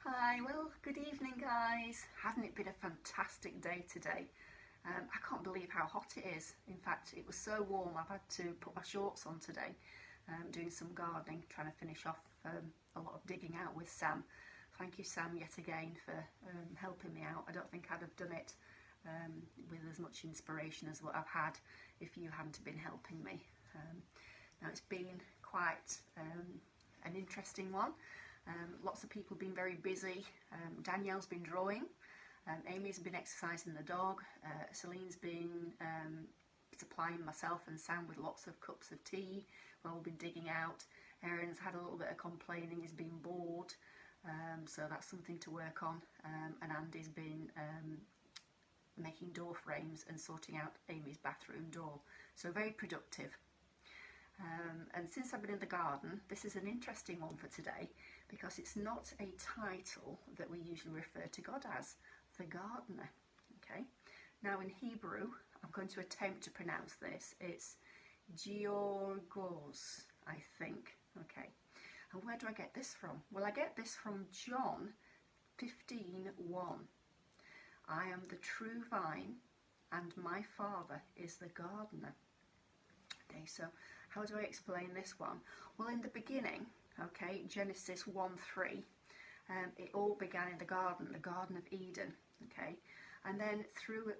Hi, well, good evening, guys. Hasn't it been a fantastic day today? I can't believe how hot it is. In fact, it was so warm I've had to put my shorts on today, doing some gardening, trying to finish off a lot of digging out with Sam. Thank you, Sam, yet again for helping me out. I don't think I'd have done it with as much inspiration as what I've had if you hadn't been helping me. Now, it's been quite an interesting one. Lots of people have been very busy. Danielle's been drawing, Amy's been exercising the dog, Celine's been supplying myself and Sam with lots of cups of tea while we've been digging out. Aaron's had a little bit of complaining, he's been bored, so that's something to work on, and Andy's been making door frames and sorting out Amy's bathroom door, so very productive. And since I've been in the garden, this is an interesting one for today because it's not a title that we usually refer to God as, the gardener. Okay, now in Hebrew, I'm going to attempt to pronounce this. It's Georgos, I think. Okay, and where do I get this from? Well, I get this from John 15:1. I am the true vine, and my Father is the gardener. Okay, so how do I explain this one? Well, in the beginning, okay, Genesis 1:3, it all began in the Garden of Eden, okay, and then through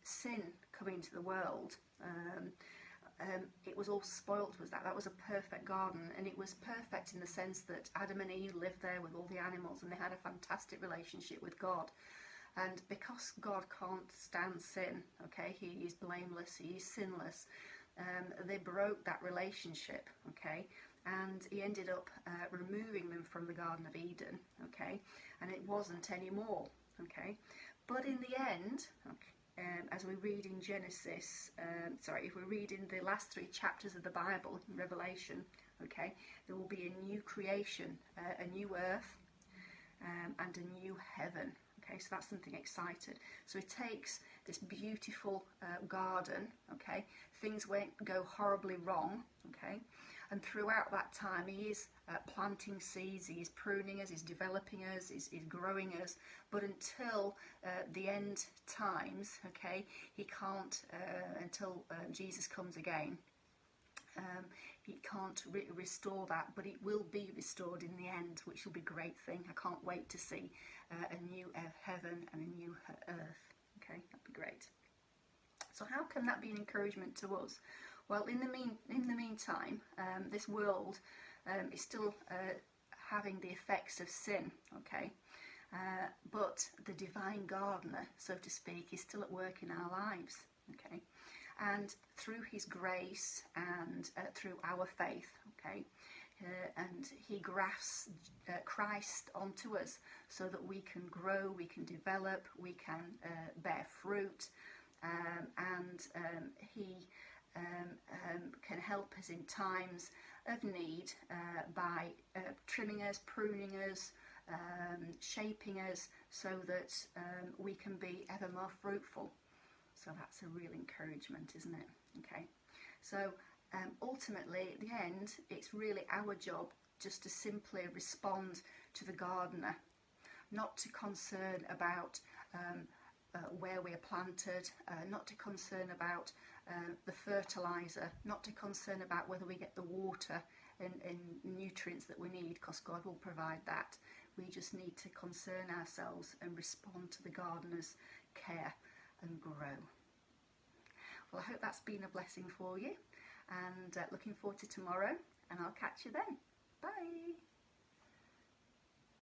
sin coming into the world, it was all spoilt. That was a perfect garden, and it was perfect in the sense that Adam and Eve lived there with all the animals, and they had a fantastic relationship with God. And because God can't stand sin, okay, he is blameless, he is sinless, they broke that relationship, okay, and he ended up removing them from the Garden of Eden, okay, and it wasn't anymore, okay. But in the end, okay, as we read in Genesis, if we read in the last 3 chapters of the Bible, in Revelation, okay, there will be a new creation, a new earth, and a new heaven. Okay, so that's something exciting. So it takes this beautiful garden, okay, things won't go horribly wrong, okay, and throughout that time he is planting seeds, he is pruning us, he's developing us, he's growing us, but until the end times, okay, he can't, until Jesus comes again, he can't restore that, but it will be restored in the end, which will be a great thing. I can't wait to see a new heaven and a new earth. Okay, that'd be great. So how can that be an encouragement to us? Well, in the meantime, this world is still having the effects of sin. Okay, but the divine gardener, so to speak, is still at work in our lives. Okay. And through his grace and through our faith, okay, and he grafts Christ onto us so that we can grow, we can develop, we can bear fruit, and he can help us in times of need by trimming us, pruning us, shaping us so that we can be ever more fruitful. So that's a real encouragement, isn't it? Okay, so ultimately at the end, it's really our job just to simply respond to the gardener, not to concern about where we are planted, not to concern about the fertiliser, not to concern about whether we get the water and nutrients that we need, because God will provide that. We just need to concern ourselves and respond to the gardener's care and grow. Well, I hope that's been a blessing for you, and looking forward to tomorrow, and I'll catch you then. Bye.